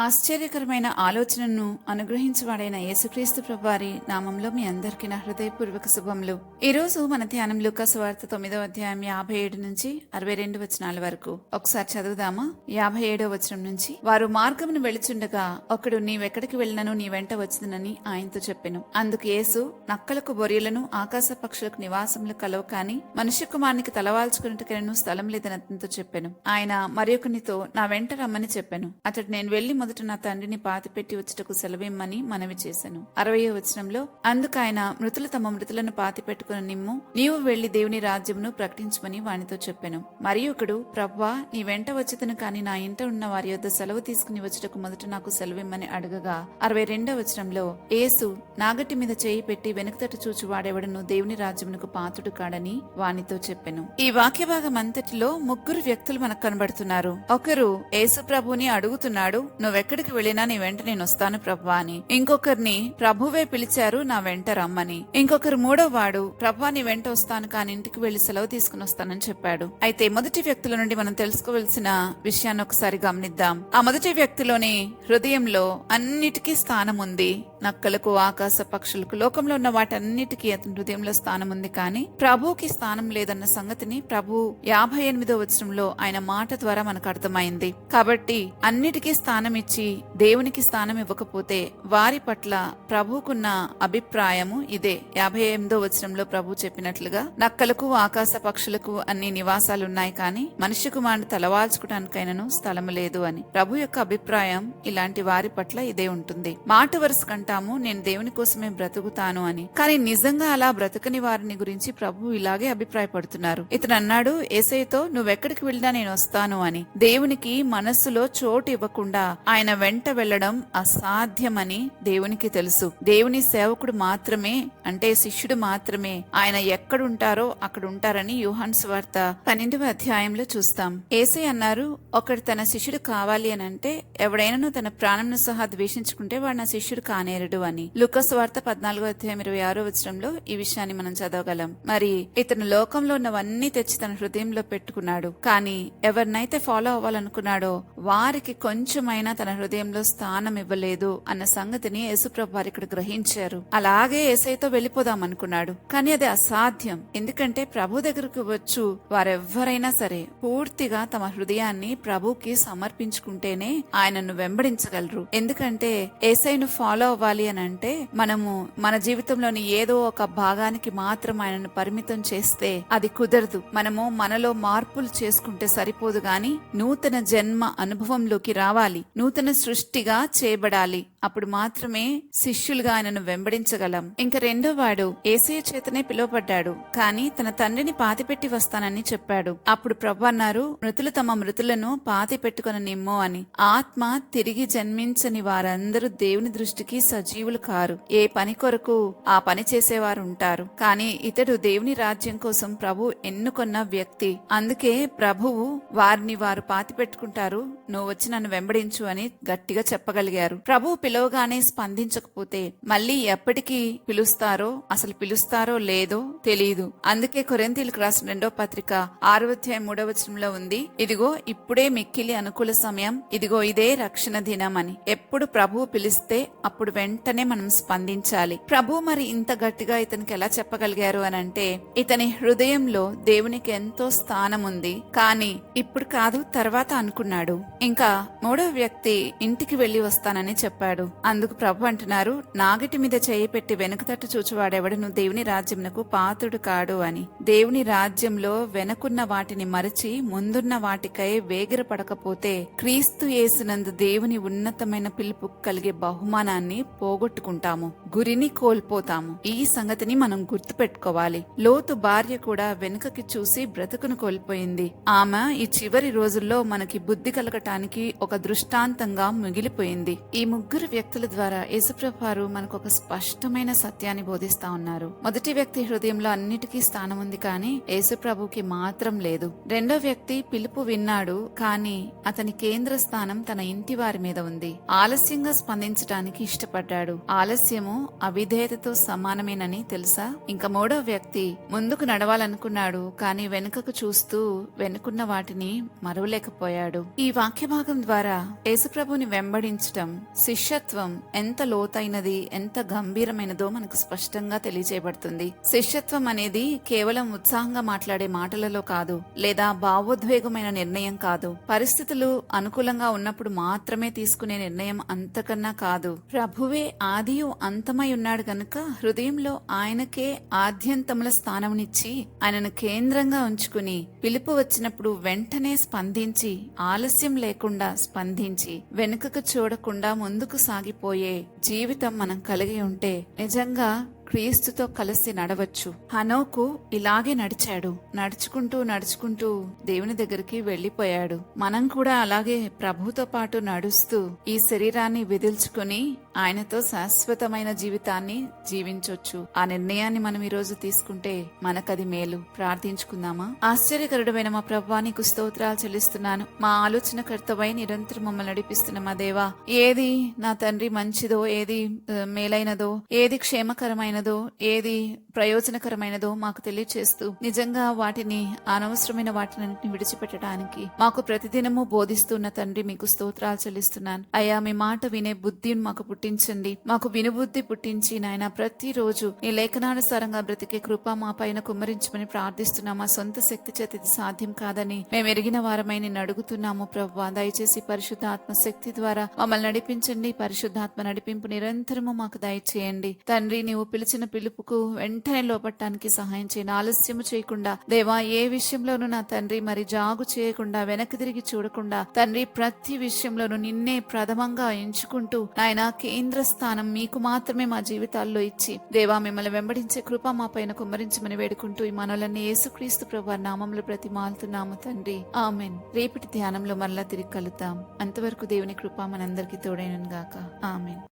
ఆశ్చర్యకరమైన ఆలోచనను అనుగ్రహించువాడైన యేసుక్రీస్తు ప్రభువారి నామంలో మీ అందరికీ నా హృదయపూర్వక శుభములు. ఈ రోజు మన ధ్యానం లూకాసు వార్త 9వ అధ్యాయం 57 నుంచి 62 వచనాల వరకు. ఒకసారి చదువుదామా? 57వ వచనం నుంచి, వారు మార్గమును వెళుచుండగా ఒకడు, నీవెక్కడికి వెళ్ళినను నీ వెంట వచ్చునని ఆయనతో చెప్పెను. అందుకు యేసు, నక్కలకు బొరియలను ఆకాశ పక్షులకు నివాసములు కలవు, కాని మనుష్య కుమారునికి తలవాల్చుకున్నట్టుకైనను స్థలం లేదని అతనితో చెప్పెను. ఆయన మరొకనితో, నా వెంట రమ్మని చెప్పెను. అతడు, నేను వెళ్లి మొదట నా తండ్రిని పాతిపెట్టి వచ్చుటకు సెలవిమ్మని మనవి చేశాను. 60వ వచనంలో, అందుకు ఆయన, మృతులు తమ మృతులను పాతిపెట్టుకుని నిమ్ము, నీవు వెళ్లి దేవుని రాజ్యమును ప్రకటించమని వానితో చెప్పెను. మరి ఒకడు, ప్రభువా, నీ వెంట వచ్చుతను కాని నా ఇంట ఉన్న వారి యొద్ద సెలవు తీసుకుని వచ్చుటకు మొదట నాకు సెలవిమ్మని అడగగా 62వ వచనంలో, యేసు నాగటి మీద చేయి పెట్టి వెనుకతట చూచు వాడెవడను దేవుని రాజ్యమునకు పాత్రుడు కాడని వానితో చెప్పెను. ఈ వాక్య భాగం అంతటిలో ముగ్గురు వ్యక్తులు మనకు కనబడుతున్నారు. ఒకరు యేసు ప్రభుని అడుగుతున్నాడు, నువ్వెక్కడికి వెళ్ళినా నీ వెంట నేను వస్తాను ప్రభువా అని. ఇంకొకరిని ప్రభువే పిలిచారు, నా వెంట రమ్మని. ఇంకొకరు మూడో వాడు, ప్రభువా నీ వెంట వస్తాను కాని ఇంటికి వెళ్లి సెలవు తీసుకుని వస్తానని చెప్పాడు. అయితే మొదటి వ్యక్తుల నుండి మనం తెలుసుకోవలసిన విషయాన్ని ఒకసారి గమనిద్దాం. ఆ మొదటి వ్యక్తిలోని హృదయంలో అన్నిటికీ స్థానం ఉంది. నక్కలకు, ఆకాశ పక్షులకు, లోకంలో ఉన్న వాటన్నిటికీ అతని హృదయంలో స్థానం ఉంది. కానీ ప్రభువుకి స్థానం లేదన్న సంగతిని ప్రభు 58వ వచనంలో ఆయన మాట ద్వారా మనకు అర్థమైంది. కాబట్టి అన్నిటికీ స్థానం ఇచ్చి దేవునికి స్థానం ఇవ్వకపోతే వారి పట్ల ప్రభువుకున్న అభిప్రాయము ఇదే. 58వ వచనంలో ప్రభు చెప్పినట్లుగా, నక్కలకు, ఆకాశ పక్షులకు అన్ని నివాసాలున్నాయి, కానీ మనిషి కుమారుని తలవాల్చుకోవడానికైనను స్థలము లేదు అని. ప్రభు యొక్క అభిప్రాయం ఇలాంటి వారి పట్ల ఇదే ఉంటుంది. మాట వరుస కంటాము, నేను దేవుని కోసమే బ్రతుకుతాను అని, కానీ నిజంగా అలా బ్రతకని వారిని గురించి ప్రభు ఇలాగే అభిప్రాయపడుతున్నారు. ఇతను అన్నాడు యేసయ్యతో, నువ్వెక్కడికి వెళ్ళినా నేను వస్తాను అని. దేవునికి మనస్సులో చోటు ఇవ్వకుండా ఆయన వెంట వెళ్లడం అసాధ్యమని దేవునికి తెలుసు. దేవుని సేవకుడు మాత్రమే, అంటే శిష్యుడు మాత్రమే ఆయన ఎక్కడుంటారో అక్కడ ఉంటారని యోహాను సువార్త 12వ అధ్యాయంలో చూస్తాం. యేసయ్య అన్నారు, ఒకడు తన శిష్యుడు కావాలి అని అంటే ఎవడైనాను తన ప్రాణంను సహా ద్వేషించుకుంటే వాడు నా శిష్యుడు కానేరుడు అని. లూకాసు వార్త 14వ అధ్యాయం 26వ వచనంలో ఈ విషయాన్ని మనం చదవగలం. మరి ఇతను లోకంలో ఉన్నవన్నీ తెచ్చి తన హృదయంలో పెట్టుకున్నాడు, కానీ ఎవరినైతే ఫాలో అవ్వాలనుకున్నాడో వారికి కొంచెమైనా తన హృదయంలో స్థానం ఇవ్వలేదు అన్న సంగతిని యేసుప్రభు వారు ఇక్కడ గ్రహించారు. అలాగే యేసయ్యతో వెళ్లిపోదాం అనుకున్నాడు, కానీ అది అసాధ్యం. ఎందుకంటే ప్రభు దగ్గరకు వచ్చు వారెవ్వరైనా సరే పూర్తిగా తమ హృదయాన్ని ప్రభుకి సమర్పించుకుంటేనే ఆయనను వెంబడించగలరు. ఎందుకంటే యేసయ్యను ఫాలో అవ్వాలి అని అంటే మనము మన జీవితంలోని ఏదో ఒక భాగానికి మాత్రం ఆయనను పరిమితం చేస్తే అది కుదరదు. మనము మనలో మార్పులు చేసుకుంటే సరిపోదు, గాని నూతన జన్మ అనుభవంలోకి రావాలి, నూతన సృష్టిగా చేయబడాలి. అప్పుడు మాత్రమే శిష్యులుగా ఆయనను వెంబడించగలం. ఇంక రెండో వాడు యేసయ్య చేతనే పిలువబడ్డాడు, కానీ తన తండ్రిని పాతిపెట్టి వస్తానని చెప్పాడు. అప్పుడు ప్రభు అన్నారు, మృతులు తమ మృతులను పాతి పెట్టుకుని నిమ్ము అని. ఆత్మ తిరిగి జన్మించని వారందరూ దేవుని దృష్టికి సజీవులు కారు. ఏ పని కొరకు ఆ పని చేసేవారు ఉంటారు, కానీ ఇతడు దేవుని రాజ్యం కోసం ప్రభు ఎన్నుకొన్న వ్యక్తి. అందుకే ప్రభువు వారిని వారు పాతి పెట్టుకుంటారు, నువ్వు వచ్చి నన్ను వెంబడించు అని గట్టిగా చెప్పగలిగారు. ప్రభు పిలవగానే స్పందించకపోతే మళ్ళీ ఎప్పటికీ పిలుస్తారో, అసలు పిలుస్తారో లేదో తెలియదు. అందుకే కొరింథీయులకు రాసిన 2వ పత్రిక 6వ అధ్యాయం 3వ వచనంలో ఉంది, ఇదిగో ఇప్పుడే మిక్కిలి అనుకూల సమయం, ఇదిగో ఇదే రక్షణ దినం అని. ఎప్పుడు ప్రభువు పిలిస్తే అప్పుడు వెంటనే మనం స్పందించాలి. ప్రభు మరి ఇంత గట్టిగా ఇతనికి ఎలా చెప్పగలిగారు అని అంటే, ఇతని హృదయంలో దేవునికి ఎంతో స్థానం ఉంది, కానీ ఇప్పుడు కాదు తర్వాత అనుకున్నాడు. ఇంకా మూడో వ్యక్తి ఇంటికి వెళ్లి వస్తానని చెప్పాడు. అందుకు ప్రభు అంటున్నారు, నాగటి మీద చేయి పెట్టి వెనుకతట్టు చూచువాడెవడను దేవుని రాజ్యమునకు పాత్రుడు కాడు అని. దేవుని రాజ్యంలో వెనకున్న వాటిని మరచి ముందున్న వాటికై వేగిరపడకపోతే క్రీస్తు యేసునందు దేవుని ఉన్నతమైన పిలుపు కలిగే బహుమానాన్ని పోగొట్టుకుంటాము, గురిని కోల్పోతాము. ఈ సంగతిని మనం గుర్తుపెట్టుకోవాలి. లోతు భార్య కూడా వెనుకకి చూసి బ్రతుకును కోల్పోయింది. ఆమె ఈ చివరి రోజుల్లో మనకి బుద్ధి కలగటానికి ఒక దృష్టాంతంగా మిగిలిపోయింది. ఈ ముగ్గురు వ్యక్తుల ద్వారా యేసుప్రభు వారు మనకు ఒక స్పష్టమైన సత్యాన్ని బోధిస్తా ఉన్నారు. మొదటి వ్యక్తి హృదయంలో అన్నిటికీ స్థానం ఉంది, కానీ యేసుప్రభుకి మాత్రం లేదు. రెండో వ్యక్తి పిలుపు విన్నాడు, కానీ అతని కేంద్ర స్థానం తన ఇంటి వారి మీద ఉంది. ఆలస్యంగా స్పందించడానికి ఇష్టపడ్డాడు. ఆలస్యము అవిధేయతతో సమానమేనని తెలుసా? ఇంకా మూడో వ్యక్తి ముందుకు నడవాలనుకున్నాడు, కానీ వెనుకకు చూస్తూ వెనుకున్న వాటిని మరువలేకపోయాడు. ఈ వాక్య భాగం ద్వారా యేసు యేసుప్రభుని వెంబడించటం, శిష్యత్వం ఎంత లోతైనది, ఎంత గంభీరమైనదో మనకు స్పష్టంగా తెలియజేయబడుతుంది. శిష్యత్వం అనేది కేవలం ఉత్సాహంగా మాట్లాడే మాటలలో కాదు, లేదా భావోద్వేగమైన నిర్ణయం కాదు, పరిస్థితులు అనుకూలంగా ఉన్నప్పుడు మాత్రమే తీసుకునే నిర్ణయం అంతకన్నా కాదు. ప్రభువే ఆదియు అంతమై ఉన్నాడు గనుక హృదయంలో ఆయనకే ఆద్యంతముల స్థానమునిచ్చి ఆయనను కేంద్రంగా ఉంచుకుని పిలుపు వచ్చినప్పుడు వెంటనే స్పందించి, ఆలస్యం లేకుండా స్పందించి, వెనుకకు చూడకుండా ముందుకు సాగిపోయే జీవితం మనం కలిగి ఉంటే నిజంగా క్రీస్తుతో కలిసి నడవచ్చు. హనోకు ఇలాగే నడిచాడు. నడుచుకుంటూ దేవుని దగ్గరికి వెళ్లిపోయాడు. మనం కూడా అలాగే ప్రభుతో పాటు నడుస్తూ ఈ శరీరాన్ని విదిల్చుకుని ఆయనతో శాశ్వతమైన జీవితాన్ని జీవించొచ్చు. ఆ నిర్ణయాన్ని మనం ఈ రోజు తీసుకుంటే మనకది మేలు. ప్రార్థించుకుందామా? ఆశ్చర్యకరుడమైన మా ప్రభువా, నీకు స్తోత్రాలు చెల్లిస్తున్నాను. మా ఆలోచనకర్తవై నిరంతరం మమ్మల్ని నడిపిస్తున్న మా దేవా, ఏది నా తండ్రి మంచిదో, ఏది మేలైనదో, ఏది క్షేమకరమైనదో, ఏది ప్రయోజనకరమైనదో మాకు తెలియచేస్తూ నిజంగా వాటిని, అనవసరమైన వాటిని విడిచిపెట్టడానికి మాకు ప్రతిదినము బోధిస్తున్న తండ్రి, మీకు స్తోత్రాలు చెల్లిస్తున్నాను. అయ్యా, మీ మాట వినే బుద్ధిని మాకు పుట్టించండి. మాకు వినుబుద్ధి పుట్టించి నాయన ప్రతిరోజు ఈ లేఖనానుసారంగా బ్రతికే కృప మా పైన కుమ్మరించమని ప్రార్థిస్తున్నాం. మా సొంత శక్తి చేత ఇది సాధ్యం కాదని మేము ఎరిగిన వారమై నిన్ను అడుగుతున్నాము ప్రభువా. దయచేసి పరిశుద్ధాత్మ శక్తి ద్వారా మమ్మల్ని నడిపించండి. పరిశుద్ధాత్మ నడిపింపు నిరంతరము మాకు దయచేయండి తండ్రి. నీవు పిలిచిన పిలుపుకు వెంటనే లోపట్టానికి సహాయం చేయండి. ఆలస్యము చేయకుండా దేవా, ఏ విషయంలోనూ నా తండ్రి మరి జాగు చేయకుండా, వెనక్కి తిరిగి చూడకుండా తండ్రి, ప్రతి విషయంలోనూ నిన్నే ప్రథమంగా ఎంచుకుంటూ నాయన కేంద్ర స్థానం మీకు మాత్రమే మా జీవితాల్లో ఇచ్చి దేవా, మిమ్మల్ని వెంబడించే కృప మా పైన కుమ్మరించమని వేడుకుంటూ ఈ మనలన్నీ యేసుక్రీస్తు ప్రభువారి నామములో ప్రతిమాలుతున్నాము తండ్రి. ఆమెన్. రేపటి ధ్యానంలో మరలా తిరిగి కలుద్దాం. అంతవరకు దేవుని కృప మనందరికీ తోడైనను గాక. ఆమెన్.